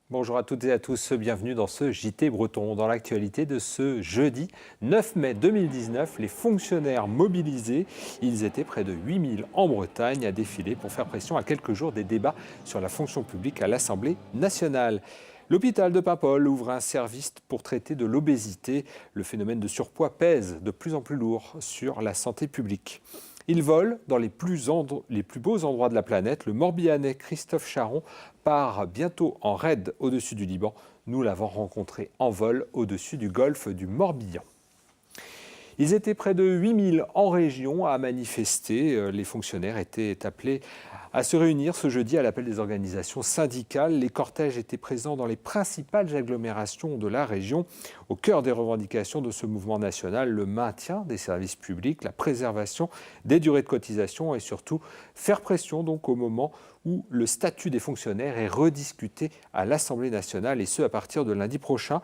Bonjour à toutes et à tous, bienvenue dans ce JT Breton. Dans l'actualité de ce jeudi 9 mai 2019, les fonctionnaires mobilisés, ils étaient près de 8000 en Bretagne à défiler pour faire pression à quelques jours des débats sur la fonction publique à l'Assemblée nationale. L'hôpital de Paimpol ouvre un service pour traiter de l'obésité. Le phénomène de surpoids pèse de plus en plus lourd sur la santé publique. Il vole dans les plus beaux endroits de la planète. Le Morbihanais Christophe Charon part bientôt en raid au-dessus du Liban. Nous l'avons rencontré en vol au-dessus du golfe du Morbihan. Ils étaient près de 8000 en région à manifester. Les fonctionnaires étaient appelés à se réunir ce jeudi à l'appel des organisations syndicales. Les cortèges étaient présents dans les principales agglomérations de la région. Au cœur des revendications de ce mouvement national, le maintien des services publics, la préservation des durées de cotisation et surtout faire pression donc au moment où le statut des fonctionnaires est rediscuté à l'Assemblée nationale et ce à partir de lundi prochain.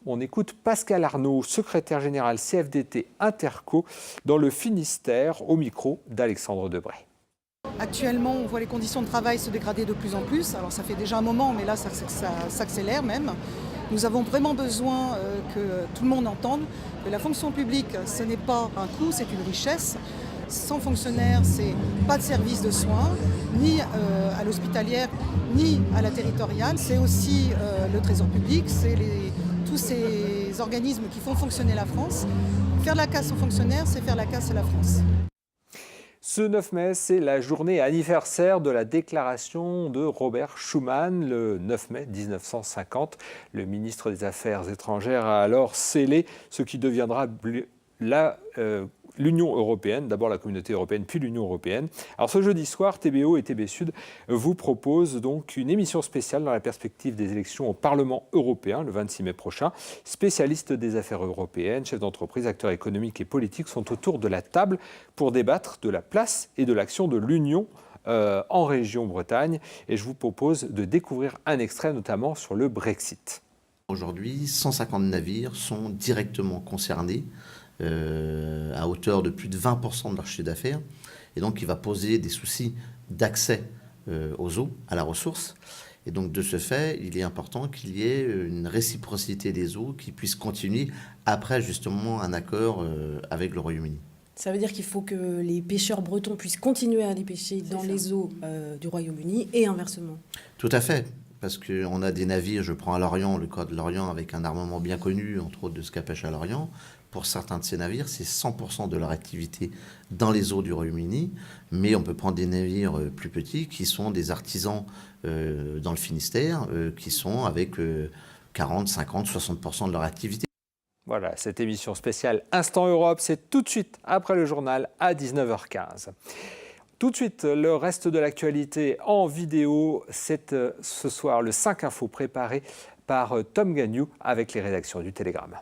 On écoute Pascal Arnaud, secrétaire général CFDT Interco, dans le Finistère, au micro d'Alexandre Debray. Actuellement, on voit les conditions de travail se dégrader de plus en plus. Alors ça fait déjà un moment, mais là, ça s'accélère même. Nous avons vraiment besoin que tout le monde entende que la fonction publique, ce n'est pas un coût, c'est une richesse. Sans fonctionnaires, c'est pas de service de soins, ni à l'hospitalière, ni à la territoriale. C'est aussi le trésor public, c'est tous ces organismes qui font fonctionner la France. Faire la casse aux fonctionnaires, c'est faire la casse à la France. Ce 9 mai, c'est la journée anniversaire de la déclaration de Robert Schuman. Le 9 mai 1950, le ministre des Affaires étrangères a alors scellé ce qui deviendra l'Union européenne, d'abord la Communauté européenne, puis l'Union européenne. Alors ce jeudi soir, TBO et TB Sud vous proposent donc une émission spéciale dans la perspective des élections au Parlement européen le 26 mai prochain. Spécialistes des affaires européennes, chefs d'entreprise, acteurs économiques et politiques sont autour de la table pour débattre de la place et de l'action de l'Union en région Bretagne. Et je vous propose de découvrir un extrait notamment sur le Brexit. Aujourd'hui, 150 navires sont directement concernés à hauteur de plus de 20% de leur chiffre d'affaires. Et donc, il va poser des soucis d'accès aux eaux, à la ressource. Et donc, de ce fait, il est important qu'il y ait une réciprocité des eaux qui puisse continuer après, justement, un accord avec le Royaume-Uni. Ça veut dire qu'il faut que les pêcheurs bretons puissent continuer à aller pêcher dans les eaux du Royaume-Uni et inversement. Tout à fait. Parce qu'on a des navires, je prends à Lorient, le cas de Lorient, avec un armement bien connu, entre autres de ce qu'a pêche à Lorient. Pour certains de ces navires, c'est 100% de leur activité dans les eaux du Royaume-Uni. Mais on peut prendre des navires plus petits qui sont des artisans dans le Finistère, qui sont avec 40, 50, 60% de leur activité. Voilà, cette émission spéciale Instant Europe, c'est tout de suite après le journal à 19h15. Tout de suite, le reste de l'actualité en vidéo, c'est ce soir le 5 Info préparé par Tom Gagnou avec les rédactions du Télégramme.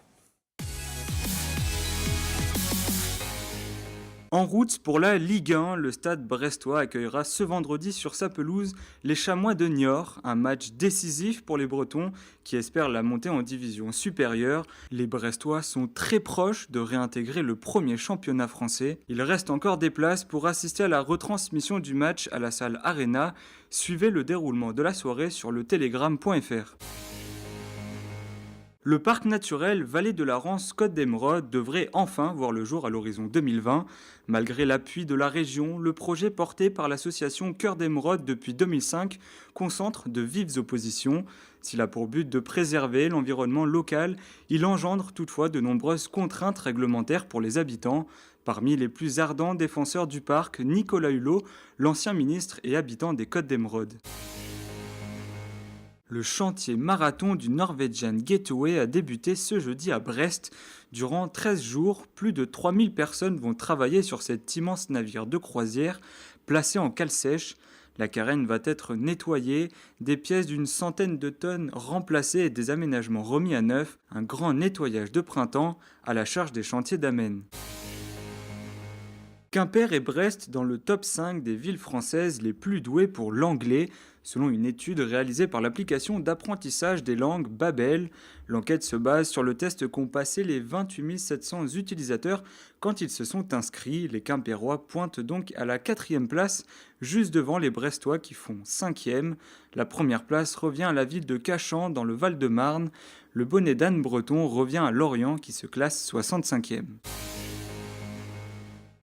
En route pour la Ligue 1, le stade brestois accueillera ce vendredi sur sa pelouse les Chamois de Niort, un match décisif pour les Bretons qui espèrent la montée en division supérieure. Les Brestois sont très proches de réintégrer le premier championnat français. Il reste encore des places pour assister à la retransmission du match à la salle Arena. Suivez le déroulement de la soirée sur le télégramme.fr. Le parc naturel Vallée de la Rance-Côte d'Emeraude devrait enfin voir le jour à l'horizon 2020. Malgré l'appui de la région, le projet porté par l'association Cœur d'Emeraude depuis 2005 concentre de vives oppositions. S'il a pour but de préserver l'environnement local, il engendre toutefois de nombreuses contraintes réglementaires pour les habitants. Parmi les plus ardents défenseurs du parc, Nicolas Hulot, l'ancien ministre et habitant des Côtes d'Emeraude. Le chantier marathon du Norwegian Gateway a débuté ce jeudi à Brest. Durant 13 jours, plus de 3000 personnes vont travailler sur cet immense navire de croisière placé en cale sèche. La carène va être nettoyée, des pièces d'une centaine de tonnes remplacées et des aménagements remis à neuf. Un grand nettoyage de printemps à la charge des chantiers d'Amen. Quimper et Brest dans le top 5 des villes françaises les plus douées pour l'anglais, selon une étude réalisée par l'application d'apprentissage des langues Babel. L'enquête se base sur le test qu'ont passé les 28 700 utilisateurs quand ils se sont inscrits. Les Quimpérois pointent donc à la 4e place, juste devant les Brestois qui font 5e. La première place revient à la ville de Cachan dans le Val-de-Marne. Le bonnet d'Anne Breton revient à Lorient qui se classe 65e.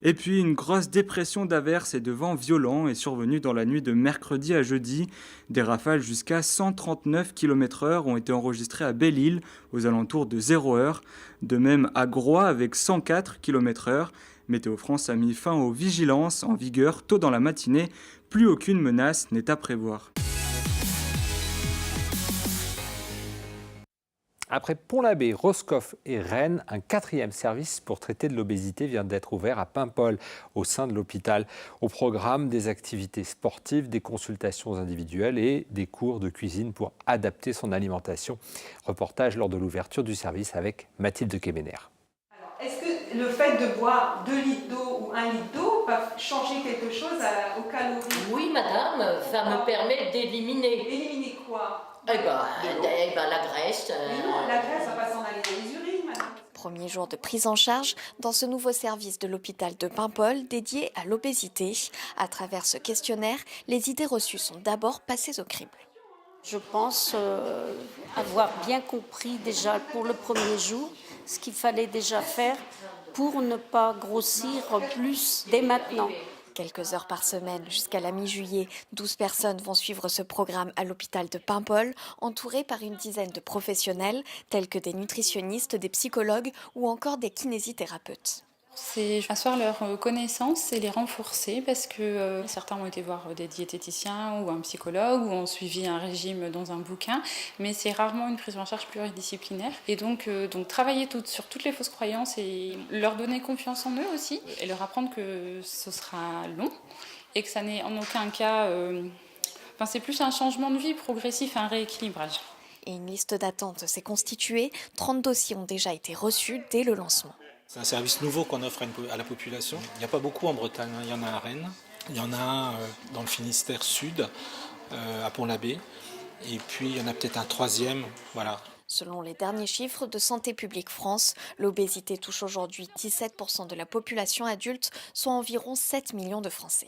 Et puis une grosse dépression d'averses et de vents violents est survenue dans la nuit de mercredi à jeudi. Des rafales jusqu'à 139 km/h ont été enregistrées à Belle-Île aux alentours de 0h. De même à Groix avec 104 km/h. Météo France a mis fin aux vigilances en vigueur tôt dans la matinée. Plus aucune menace n'est à prévoir. Après Pont-l'Abbé, Roscoff et Rennes, un 4e service pour traiter de l'obésité vient d'être ouvert à Paimpol, au sein de l'hôpital. Au programme, des activités sportives, des consultations individuelles et des cours de cuisine pour adapter son alimentation. Reportage lors de l'ouverture du service avec Mathilde Kemener. Est-ce que le fait de boire 2 litres d'eau ou 1 litre d'eau peut changer quelque chose aux calories? Oui, madame, ça me permet d'éliminer. Éliminer quoi? Eh ben, la graisse. Mais non, la graisse, ça va pas s'en aller dans les urines, madame. Premier jour de prise en charge dans ce nouveau service de l'hôpital de Paimpol dédié à l'obésité. À travers ce questionnaire, les idées reçues sont d'abord passées au crible. Je pense avoir bien compris déjà pour le premier jour ce qu'il fallait déjà faire pour ne pas grossir plus dès maintenant. Quelques heures par semaine jusqu'à la mi-juillet, 12 personnes vont suivre ce programme à l'hôpital de Paimpol, entourées par une dizaine de professionnels tels que des nutritionnistes, des psychologues ou encore des kinésithérapeutes. C'est asseoir leurs connaissances et les renforcer parce que certains ont été voir des diététiciens ou un psychologue ou ont suivi un régime dans un bouquin, mais c'est rarement une prise en charge pluridisciplinaire. Et donc travailler sur toutes les fausses croyances et leur donner confiance en eux aussi et leur apprendre que ce sera long et que ça n'est en aucun cas... c'est plus un changement de vie progressif, un rééquilibrage. Et une liste d'attente s'est constituée. 30 dossiers ont déjà été reçus dès le lancement. C'est un service nouveau qu'on offre à la population. Il n'y a pas beaucoup en Bretagne. Il y en a à Rennes, il y en a dans le Finistère Sud, à Pont-l'Abbé, et puis il y en a peut-être un 3e. Voilà. Selon les derniers chiffres de Santé publique France, l'obésité touche aujourd'hui 17% de la population adulte, soit environ 7 millions de Français.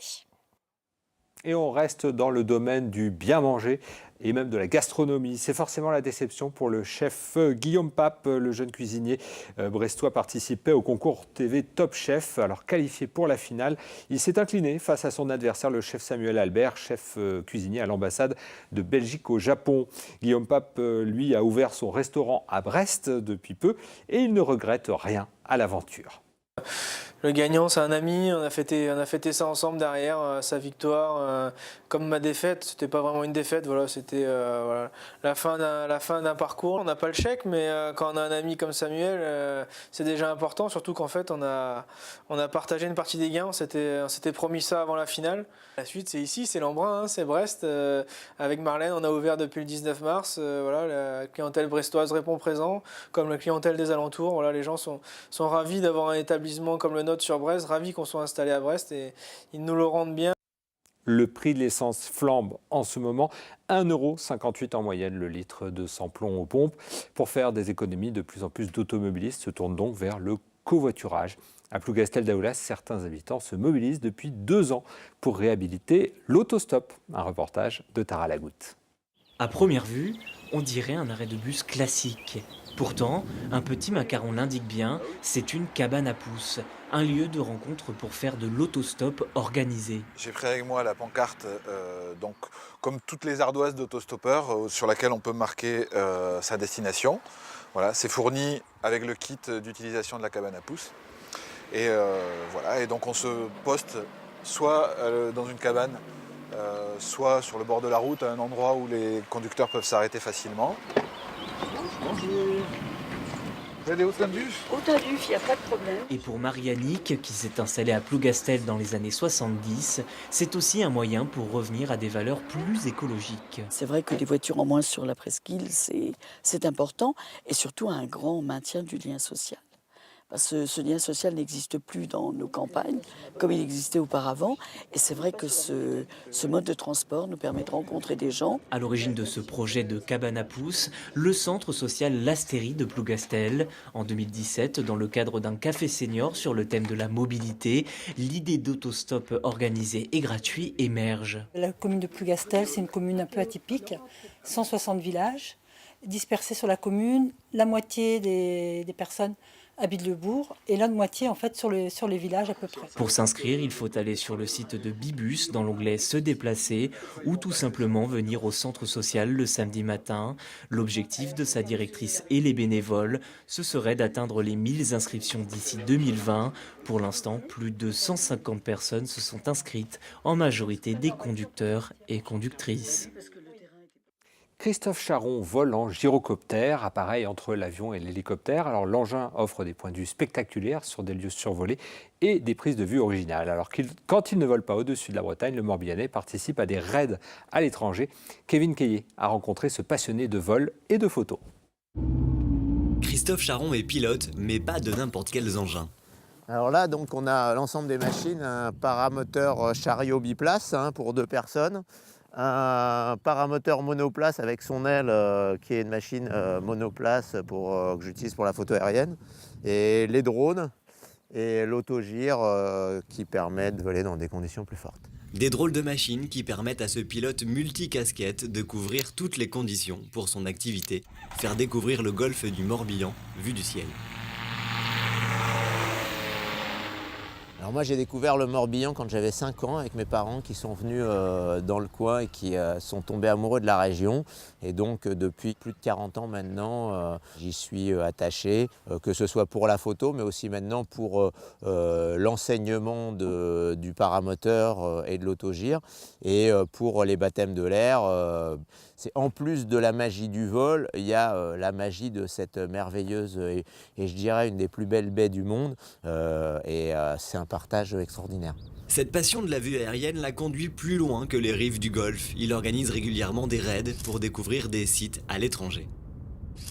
Et on reste dans le domaine du bien manger et même de la gastronomie. C'est forcément la déception pour le chef Guillaume Pape, le jeune cuisinier brestois participait au concours TV Top Chef. Alors qualifié pour la finale, il s'est incliné face à son adversaire, le chef Samuel Albert, chef cuisinier à l'ambassade de Belgique au Japon. Guillaume Pape, lui, a ouvert son restaurant à Brest depuis peu et il ne regrette rien à l'aventure. Le gagnant, c'est un ami, on a fêté ça ensemble derrière, sa victoire. Comme ma défaite, c'était pas vraiment une défaite, voilà, c'était la fin d'un parcours. On n'a pas le chèque, mais quand on a un ami comme Samuel, c'est déjà important, surtout qu'en fait, on a partagé une partie des gains, on s'était promis ça avant la finale. La suite, c'est ici, c'est l'Embrun, c'est Brest. Avec Marlène, on a ouvert depuis le 19 mars. La clientèle brestoise répond présent, comme la clientèle des alentours. Voilà, les gens sont ravis d'avoir un établissement comme le nôtre sur Brest, ravis qu'on soit installé à Brest et ils nous le rendent bien. Le prix de l'essence flambe en ce moment, 1,58 € en moyenne le litre de sans-plomb aux pompes. Pour faire des économies, de plus en plus d'automobilistes se tournent donc vers le covoiturage. À Plougastel-Daoulas, certains habitants se mobilisent depuis 2 ans pour réhabiliter l'autostop. Un reportage de Tara Lagoutte. À première vue, on dirait un arrêt de bus classique. Pourtant, un petit macaron l'indique bien, c'est une cabane à pouces, un lieu de rencontre pour faire de l'autostop organisé. J'ai pris avec moi la pancarte, donc, comme toutes les ardoises d'autostoppeurs, sur laquelle on peut marquer sa destination. Voilà, c'est fourni avec le kit d'utilisation de la cabane à pouces. Et voilà, et donc on se poste soit dans une cabane, soit sur le bord de la route, à un endroit où les conducteurs peuvent s'arrêter facilement. Bonjour. Vous allez au Haut-Tinduf ? Haut-Tinduf, il n'y a pas de problème. Et pour Marie-Annick, qui s'est installée à Plougastel dans les années 70, c'est aussi un moyen pour revenir à des valeurs plus écologiques. C'est vrai que des voitures en moins sur la presqu'île, c'est important, et surtout un grand maintien du lien social. Ce lien social n'existe plus dans nos campagnes comme il existait auparavant. Et c'est vrai que ce mode de transport nous permet de rencontrer des gens. À l'origine de ce projet de cabane à pouces, le centre social L'Astérie de Plougastel. En 2017, dans le cadre d'un café senior sur le thème de la mobilité, l'idée d'autostop organisé et gratuit émerge. La commune de Plougastel, c'est une commune un peu atypique, 160 villages dispersés sur la commune, la moitié des personnes habitent le bourg et l'autre moitié en fait sur les villages à peu près. Pour s'inscrire, il faut aller sur le site de Bibus dans l'onglet Se déplacer ou tout simplement venir au centre social le samedi matin. L'objectif de sa directrice et les bénévoles, ce serait d'atteindre les 1000 inscriptions d'ici 2020. Pour l'instant, plus de 150 personnes se sont inscrites, en majorité des conducteurs et conductrices. Christophe Charron vole en gyrocoptère, appareil entre l'avion et l'hélicoptère. Alors l'engin offre des points de vue spectaculaires sur des lieux survolés et des prises de vue originales. Alors quand il ne vole pas au-dessus de la Bretagne, le Morbihanais participe à des raids à l'étranger. Kevin Caillé a rencontré ce passionné de vol et de photos. Christophe Charron est pilote, mais pas de n'importe quels engins. Alors là, donc, on a l'ensemble des machines, un paramoteur chariot biplace pour 2 personnes, un paramoteur monoplace avec son aile qui est une machine monoplace que j'utilise pour la photo aérienne, et les drones et l'autogire qui permet de voler dans des conditions plus fortes. Des drôles de machines qui permettent à ce pilote multicasquette de couvrir toutes les conditions pour son activité, faire découvrir le golfe du Morbihan vu du ciel. Alors moi j'ai découvert le Morbihan quand j'avais 5 ans avec mes parents qui sont venus dans le coin et qui sont tombés amoureux de la région. Et donc depuis plus de 40 ans maintenant, j'y suis attaché, que ce soit pour la photo mais aussi maintenant pour l'enseignement du paramoteur et de l'autogire. Et pour les baptêmes de l'air, c'est en plus de la magie du vol, il y a la magie de cette merveilleuse et je dirais une des plus belles baies du monde. C'est un partage extraordinaire. Cette passion de la vue aérienne l'a conduit plus loin que les rives du Golfe. Il organise régulièrement des raids pour découvrir des sites à l'étranger.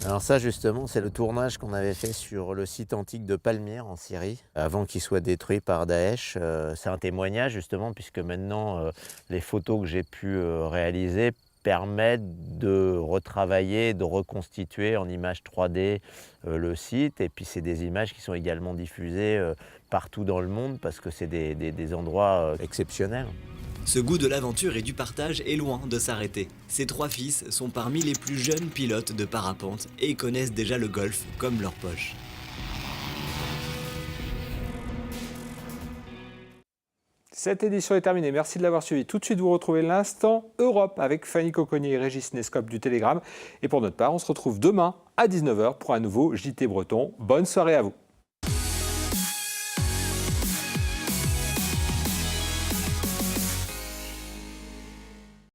Alors ça justement, c'est le tournage qu'on avait fait sur le site antique de Palmyre en Syrie, avant qu'il soit détruit par Daesh. C'est un témoignage justement, puisque maintenant les photos que j'ai pu réaliser permettent de retravailler, de reconstituer en images 3D le site. Et puis c'est des images qui sont également diffusées partout dans le monde parce que c'est des endroits exceptionnels. Ce goût de l'aventure et du partage est loin de s'arrêter. Ses 3 fils sont parmi les plus jeunes pilotes de parapente et connaissent déjà le golfe comme leur poche. Cette édition est terminée. Merci de l'avoir suivi. Tout de suite, vous retrouvez l'Instant Europe avec Fanny Cocconnier et Régis Nescope du Télégramme. Et pour notre part, on se retrouve demain à 19h pour un nouveau JT Breton. Bonne soirée à vous.